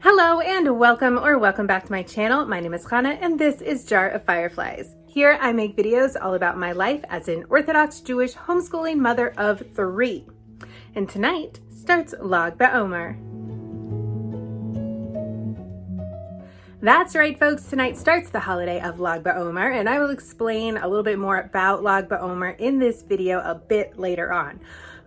Hello and welcome back to my channel. My name is Chana and this is Jar of Fireflies. Here I make videos all about my life as an Orthodox Jewish homeschooling mother of 3. And tonight starts Lag BaOmer. That's right, folks. Tonight starts the holiday of Lag BaOmer, and I will explain a little bit more about Lag BaOmer in this video a bit later on.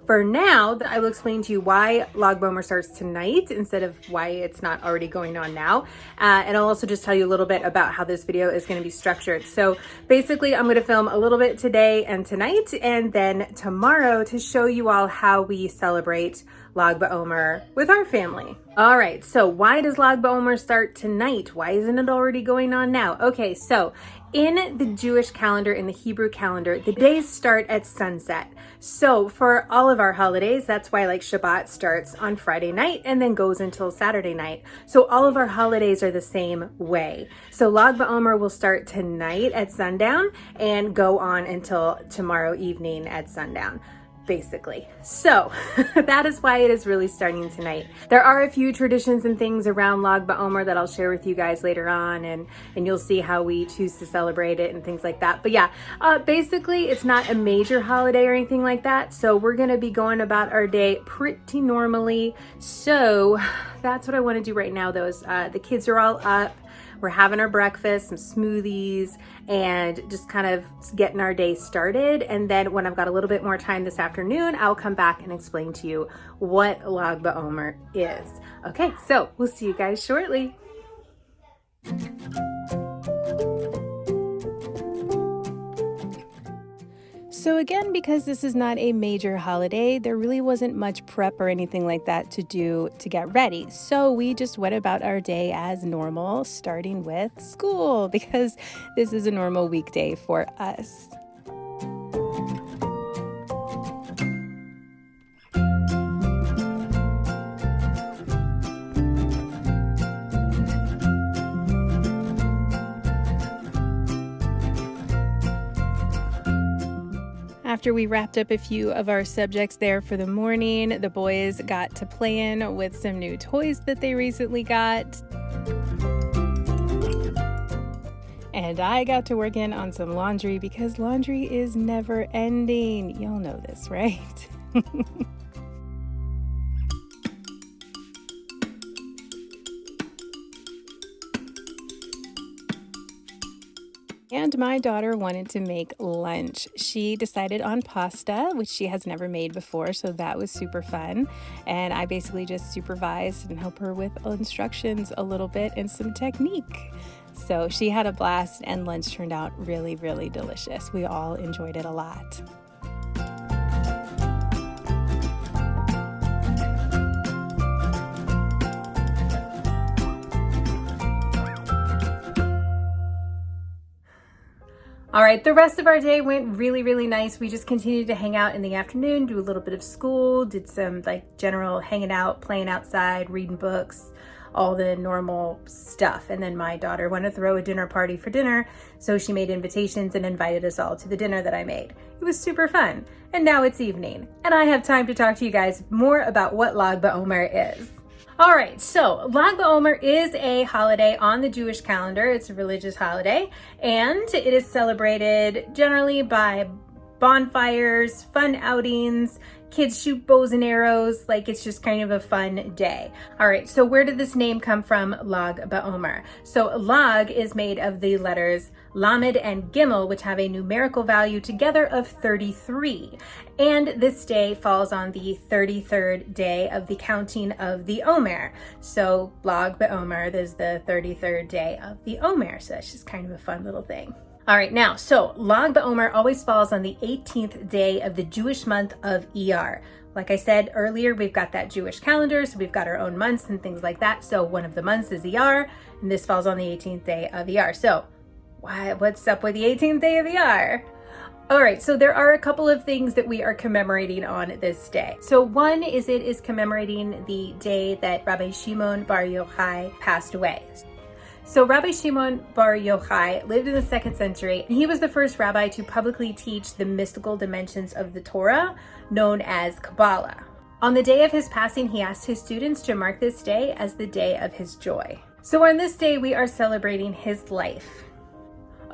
For now, I will explain to you why Lag BaOmer starts tonight instead of why it's not already going on now. And I'll also just tell you a little bit about how this video is going to be structured. So basically, I'm going to film a little bit today and tonight, and then tomorrow to show you all how we celebrate Lag BaOmer with our family. All right, so why does Lag BaOmer start tonight? Why isn't it already going on now? Okay, so in the Jewish calendar, in the Hebrew calendar, the days start at sunset. So for all of our holidays, that's why like Shabbat starts on Friday night and then goes until Saturday night. So all of our holidays are the same way. So Lag BaOmer will start tonight at sundown and go on until tomorrow evening at sundown, basically. So that is why it is really starting tonight. There are a few traditions and things around Lag BaOmer that I'll share with you guys later on, and you'll see how we choose to celebrate it and things like that. But yeah, basically it's not a major holiday or anything like that. So we're gonna be going about our day pretty normally. So that's what I want to do right now. The kids are all up. We're having our breakfast, some smoothies, and just kind of getting our day started. And then when I've got a little bit more time this afternoon, I'll come back and explain to you what Lag BaOmer is. Okay, so we'll see you guys shortly. So again, because this is not a major holiday, there really wasn't much prep or anything like that to do to get ready. So we just went about our day as normal, starting with school, because this is a normal weekday for us. After we wrapped up a few of our subjects there for the morning, the boys got to playing with some new toys that they recently got. And I got to work in on some laundry because laundry is never ending. Y'all know this, right? And my daughter wanted to make lunch. She decided on pasta, which she has never made before, so that was super fun. And I basically just supervised and helped her with instructions a little bit and some technique. So she had a blast and lunch turned out really, really delicious. We all enjoyed it a lot. All right, the rest of our day went really, really nice. We just continued to hang out in the afternoon, do a little bit of school, did some like general hanging out, playing outside, reading books, all the normal stuff. And then my daughter wanted to throw a dinner party for dinner, so she made invitations and invited us all to the dinner that I made. It was super fun. And now it's evening, and I have time to talk to you guys more about what Lag BaOmer is. All right, so Lag BaOmer is a holiday on the Jewish calendar. It's a religious holiday, and it is celebrated generally by bonfires, fun outings, kids shoot bows and arrows, like it's just kind of a fun day. All right, so where did this name come from, Lag BaOmer? So Lag is made of the letters Lamed and Gimel, which have a numerical value together of 33. And this day falls on the 33rd day of the counting of the Omer. So Lag BaOmer is the 33rd day of the Omer. So that's just kind of a fun little thing. All right, now, so Lag BaOmer always falls on the 18th day of the Jewish month of Iyar. Like I said earlier, we've got that Jewish calendar, so we've got our own months and things like that. So one of the months is Iyar, and this falls on the 18th day of Iyar. So what's up with the 18th day of Iyar? All right, so there are a couple of things that we are commemorating on this day. So one is it is commemorating the day that Rabbi Shimon Bar Yochai passed away. So Rabbi Shimon Bar Yochai lived in the 2nd century, and he was the first rabbi to publicly teach the mystical dimensions of the Torah, known as Kabbalah. On the day of his passing, he asked his students to mark this day as the day of his joy. So on this day, we are celebrating his life.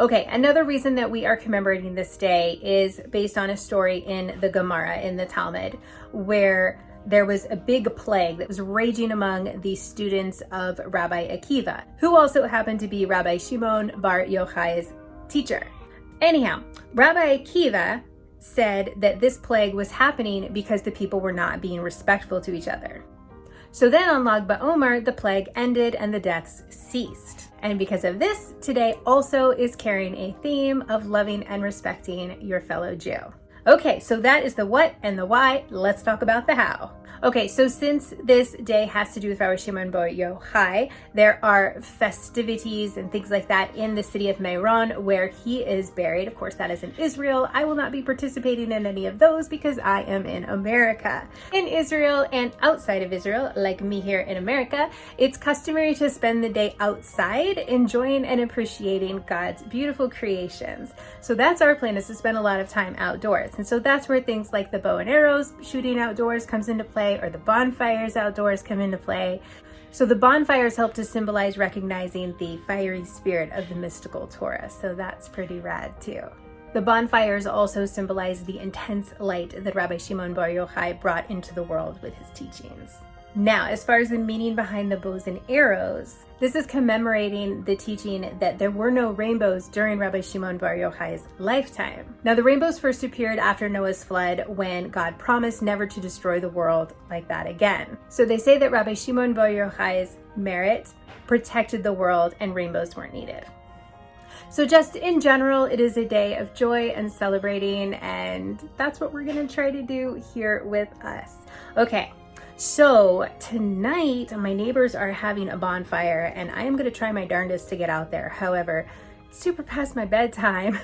Okay, another reason that we are commemorating this day is based on a story in the Gemara, in the Talmud, where there was a big plague that was raging among the students of Rabbi Akiva, who also happened to be Rabbi Shimon Bar Yochai's teacher. Anyhow, Rabbi Akiva said that this plague was happening because the people were not being respectful to each other. So then on Lag BaOmer, the plague ended and the deaths ceased. And because of this, today also is carrying a theme of loving and respecting your fellow Jew. Okay, so that is the what and the why. Let's talk about the how. Okay, so since this day has to do with Rabbi Shimon Bar Yochai, there are festivities and things like that in the city of Meron where he is buried. Of course, that is in Israel. I will not be participating in any of those because I am in America. In Israel and outside of Israel, like me here in America, it's customary to spend the day outside enjoying and appreciating God's beautiful creations. So that's our plan, is to spend a lot of time outdoors. And so that's where things like the bow and arrows shooting outdoors comes into play, or the bonfires outdoors come into play. So the bonfires help to symbolize recognizing the fiery spirit of the mystical Torah. So that's pretty rad too. The bonfires also symbolize the intense light that Rabbi Shimon Bar Yochai brought into the world with his teachings. Now, as far as the meaning behind the bows and arrows, this is commemorating the teaching that there were no rainbows during Rabbi Shimon Bar Yochai's lifetime. Now, the rainbows first appeared after Noah's flood, when God promised never to destroy the world like that again. So they say that Rabbi Shimon Bar Yochai's merit protected the world and rainbows weren't needed. So just in general, it is a day of joy and celebrating, and that's what we're gonna try to do here with us. Okay. So tonight, my neighbors are having a bonfire, and I am going to try my darndest to get out there. However, it's super past my bedtime.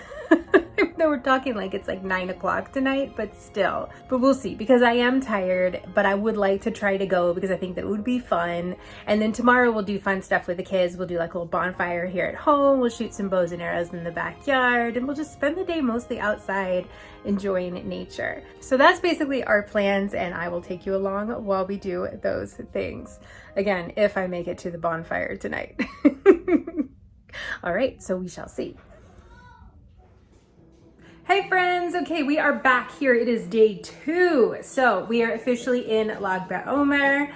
Even though we're talking like it's like 9 o'clock tonight, but still. But we'll see, because I am tired, but I would like to try to go because I think that it would be fun. And then tomorrow we'll do fun stuff with the kids. We'll do like a little bonfire here at home. We'll shoot some bows and arrows in the backyard, and we'll just spend the day mostly outside enjoying nature. So that's basically our plans, and I will take you along while we do those things. Again, if I make it to the bonfire tonight. All right, so we shall see. Hey friends, okay, we are back here. It is day 2. So we are officially in Lag BaOmer.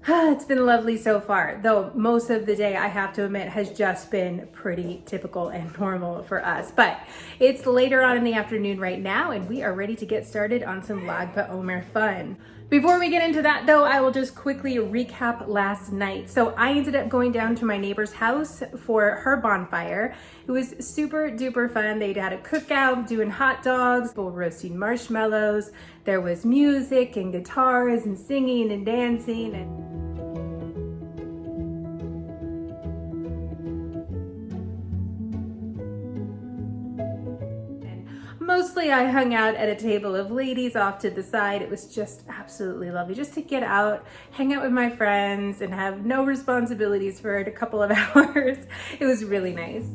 It's been lovely so far, though most of the day, I have to admit, has just been pretty typical and normal for us. But it's later on in the afternoon right now, and we are ready to get started on some Lag BaOmer fun. Before we get into that though, I will just quickly recap last night. So I ended up going down to my neighbor's house for her bonfire. It was super duper fun. They had a cookout, doing hot dogs, people roasting marshmallows. There was music and guitars and singing and dancing and mostly I hung out at a table of ladies off to the side. It was just absolutely lovely just to get out, hang out with my friends, and have no responsibilities for a couple of hours. It was really nice.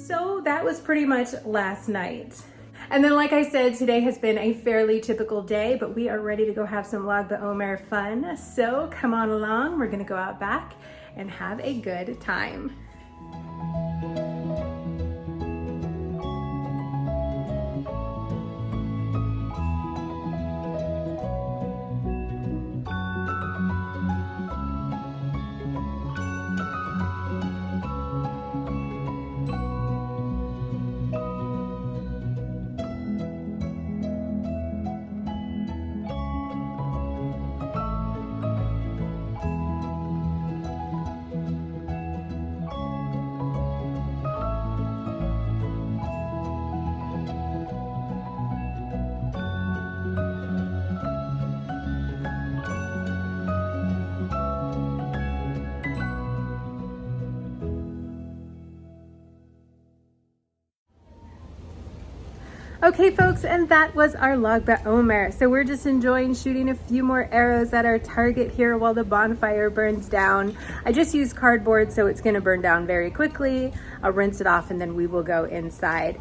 So that was pretty much last night. And then, like I said, today has been a fairly typical day, but we are ready to go have some Lag BaOmer fun. So come on along, we're gonna go out back and have a good time. Okay folks, and that was our Lag BaOmer. So we're just enjoying shooting a few more arrows at our target here while the bonfire burns down. I just used cardboard, so it's gonna burn down very quickly. I'll rinse it off and then we will go inside.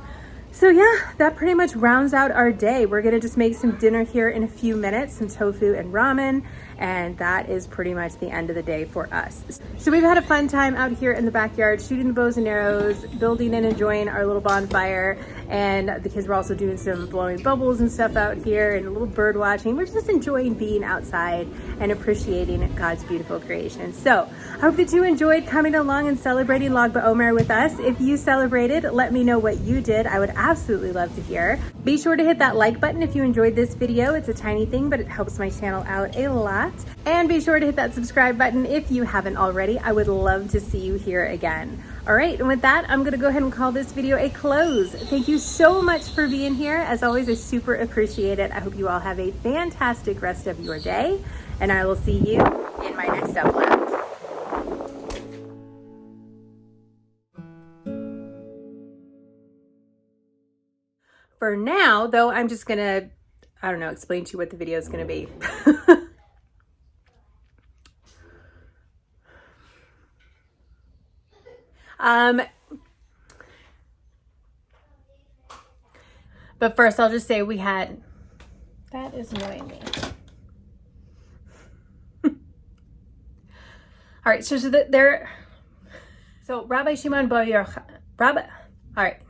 So yeah, that pretty much rounds out our day. We're gonna just make some dinner here in a few minutes, some tofu and ramen, and that is pretty much the end of the day for us. So we've had a fun time out here in the backyard, shooting the bows and arrows, building and enjoying our little bonfire, and the kids were also doing some blowing bubbles and stuff out here and a little bird watching. We're just enjoying being outside and appreciating God's beautiful creation. So I hope that you enjoyed coming along and celebrating Lag BaOmer with us. If you celebrated, let me know what you did. I would absolutely love to hear. Be sure to hit that like button if you enjoyed this video. It's a tiny thing, but it helps my channel out a lot. And be sure to hit that subscribe button if you haven't already. I would love to see you here again. All right, and with that, I'm gonna go ahead and call this video a close. Thank you so much for being here. As always, I super appreciate it. I hope you all have a fantastic rest of your day, and I will see you in my next upload. For now, though, I'm just gonna, I don't know, explain to you what the video is gonna be. But first I'll just say we had, that is annoying me. All right, so Rabbi Shimon Bar Yochai, all right.